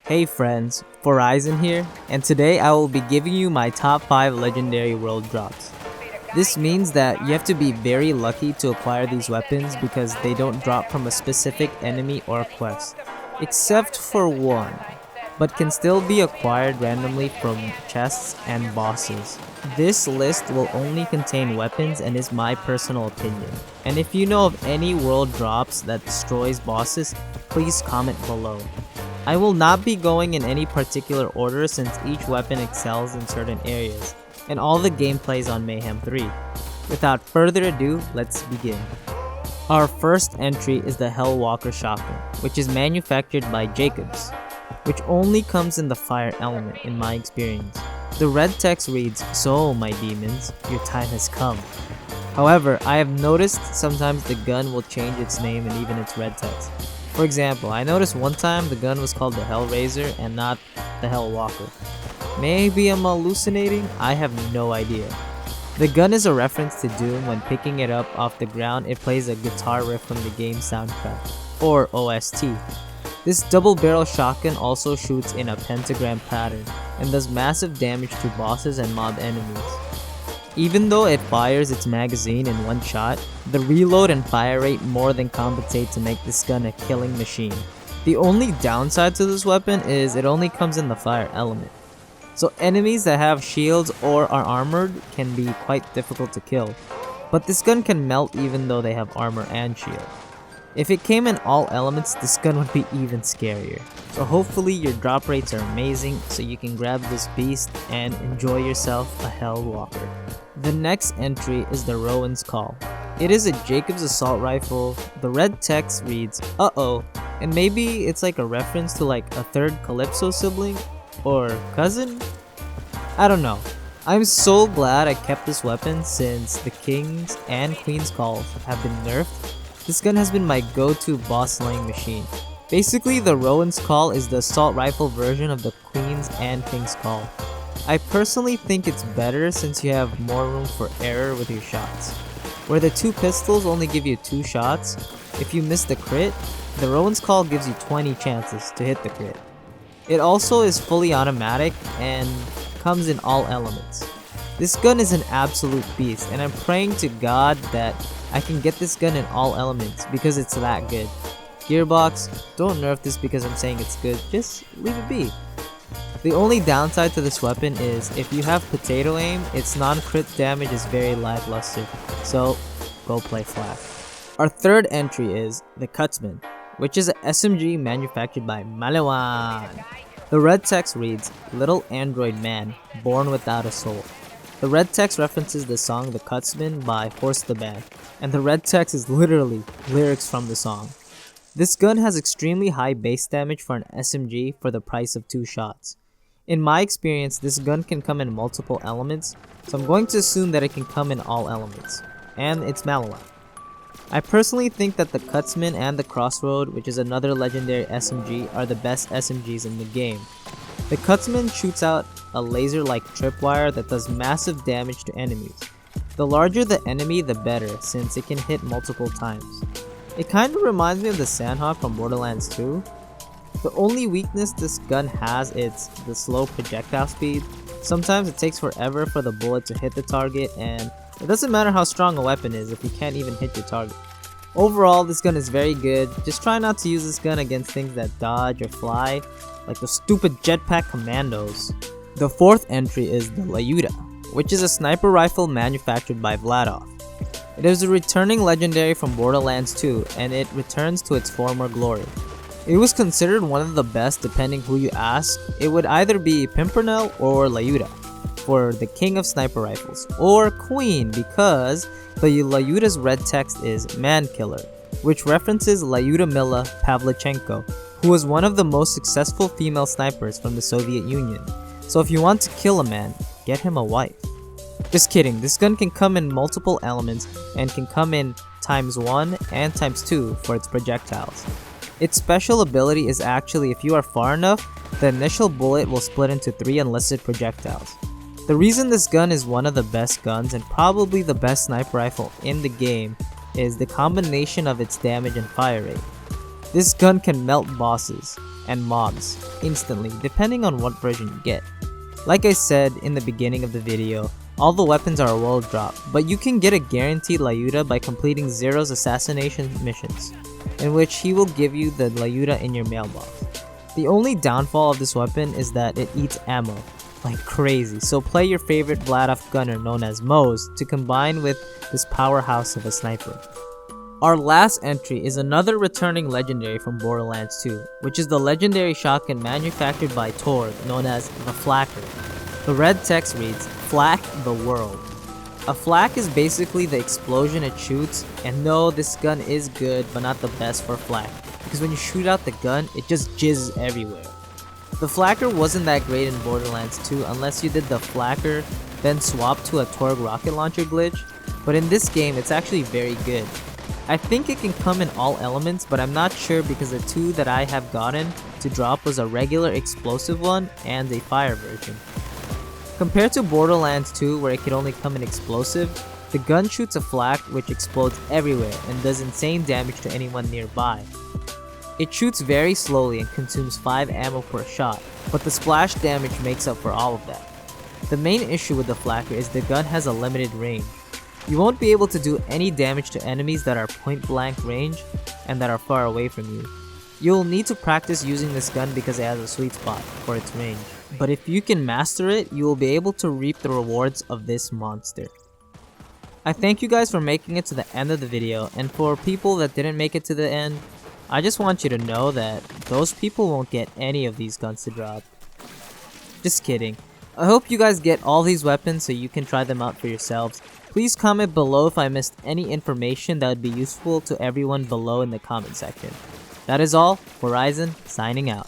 Hey friends, Horizon here, and today I will be giving you my top 5 legendary world drops. This means that you have to be very lucky to acquire these weapons because they don't drop from a specific enemy or quest, except for one, but can still be acquired randomly from chests and bosses. This list will only contain weapons and is my personal opinion, and if you know of any world drops that destroys bosses, please comment below. I will not be going in any particular order since each weapon excels in certain areas, and all the gameplay is on Mayhem 3. Without further ado, let's begin. Our first entry is the Hellwalker shotgun, which is manufactured by Jacobs, which only comes in the fire element in my experience. The red text reads, "So my demons, your time has come." However, I have noticed sometimes the gun will change its name and even its red text. For example, I noticed one time the gun was called the Hellraiser and not the Hellwalker. Maybe I'm hallucinating? I have no idea. The gun is a reference to Doom. When picking it up off the ground, it plays a guitar riff from the game soundtrack, or OST. This double barrel shotgun also shoots in a pentagram pattern and does massive damage to bosses and mob enemies. Even though it fires its magazine in one shot, the reload and fire rate more than compensate to make this gun a killing machine. The only downside to this weapon is it only comes in the fire element. So enemies that have shields or are armored can be quite difficult to kill. But this gun can melt even though they have armor and shield. If it came in all elements, this gun would be even scarier. So hopefully your drop rates are amazing so you can grab this beast and enjoy yourself a Hellwalker. The next entry is the Rowans Call. It is a Jacobs assault rifle. The red text reads, "Uh-oh," and maybe it's like a reference to like a third Calypso sibling or cousin? I don't know. I'm so glad I kept this weapon since the King's and Queen's Calls have been nerfed. This gun has been my go-to boss slaying machine. Basically, the Rowans Call is the assault rifle version of the Queen's and King's Call. I personally think it's better since you have more room for error with your shots. Where the two pistols only give you 2 shots, if you miss the crit, the Rowans Call gives you 20 chances to hit the crit. It also is fully automatic and comes in all elements. This gun is an absolute beast and I'm praying to God that I can get this gun in all elements because it's that good. Gearbox, don't nerf this because I'm saying it's good, just leave it be. The only downside to this weapon is if you have potato aim, its non-crit damage is very lackluster, so go play Flaca. Our third entry is the Cutsman, which is an SMG manufactured by Malawan. The red text reads, "Little android man, born without a soul." The red text references the song The Cutsman by Horse the Band, and the red text is literally lyrics from the song. This gun has extremely high base damage for an SMG for the price of 2 shots. In my experience, this gun can come in multiple elements, so I'm going to assume that it can come in all elements. And it's Malawan. I personally think that the Cutsman and the Crossroad, which is another legendary SMG, are the best SMGs in the game. The Cutsman shoots out a laser-like tripwire that does massive damage to enemies. The larger the enemy, the better, since it can hit multiple times. It kinda reminds me of the Sandhawk from Borderlands 2. The only weakness this gun has is the slow projectile speed. Sometimes it takes forever for the bullet to hit the target, and it doesn't matter how strong a weapon is if you can't even hit your target. Overall, this gun is very good. Just try not to use this gun against things that dodge or fly, like the stupid jetpack commandos. The fourth entry is the Lyuda, which is a sniper rifle manufactured by Vladov. It is a returning legendary from Borderlands 2, and it returns to its former glory. It was considered one of the best depending who you ask. It would either be Pimpernel or Lyuda for the king of sniper rifles, or Queen because the Lyuda's red text is Man Killer, which references Lyudmila Pavlichenko, who was one of the most successful female snipers from the Soviet Union. So if you want to kill a man, get him a wife. Just kidding, this gun can come in multiple elements and can come in ×1 and ×2 for its projectiles. Its special ability is actually if you are far enough, the initial bullet will split into 3 unlisted projectiles. The reason this gun is one of the best guns and probably the best sniper rifle in the game is the combination of its damage and fire rate. This gun can melt bosses and mobs instantly depending on what version you get. Like I said in the beginning of the video, all the weapons are a world drop, but you can get a guaranteed Lyuda by completing Zero's assassination missions, in which he will give you the Lyuda in your mailbox. The only downfall of this weapon is that it eats ammo like crazy, so play your favorite Vladoff gunner known as Moze to combine with this powerhouse of a sniper. Our last entry is another returning legendary from Borderlands 2, which is the legendary shotgun manufactured by Torg known as the Flaca. The red text reads, "Flak the world." A flak is basically the explosion it shoots, and no, this gun is good but not the best for flak, because when you shoot out the gun, it just jizzes everywhere. The Flaca wasn't that great in Borderlands 2 unless you did the Flaca then swap to a Torg rocket launcher glitch, but in this game it's actually very good. I think it can come in all elements, but I'm not sure because the two that I have gotten to drop was a regular explosive one and a fire version. Compared to Borderlands 2 where it could only come in explosive, the gun shoots a flak which explodes everywhere and does insane damage to anyone nearby. It shoots very slowly and consumes 5 ammo per shot, but the splash damage makes up for all of that. The main issue with the Flaca is the gun has a limited range. You won't be able to do any damage to enemies that are point blank range and that are far away from you. You'll need to practice using this gun because it has a sweet spot for its range. But if you can master it, you will be able to reap the rewards of this monster. I thank you guys for making it to the end of the video, and for people that didn't make it to the end, I just want you to know that those people won't get any of these guns to drop. Just kidding. I hope you guys get all these weapons so you can try them out for yourselves. Please comment below if I missed any information that would be useful to everyone below in the comment section. That is all, Horizon signing out.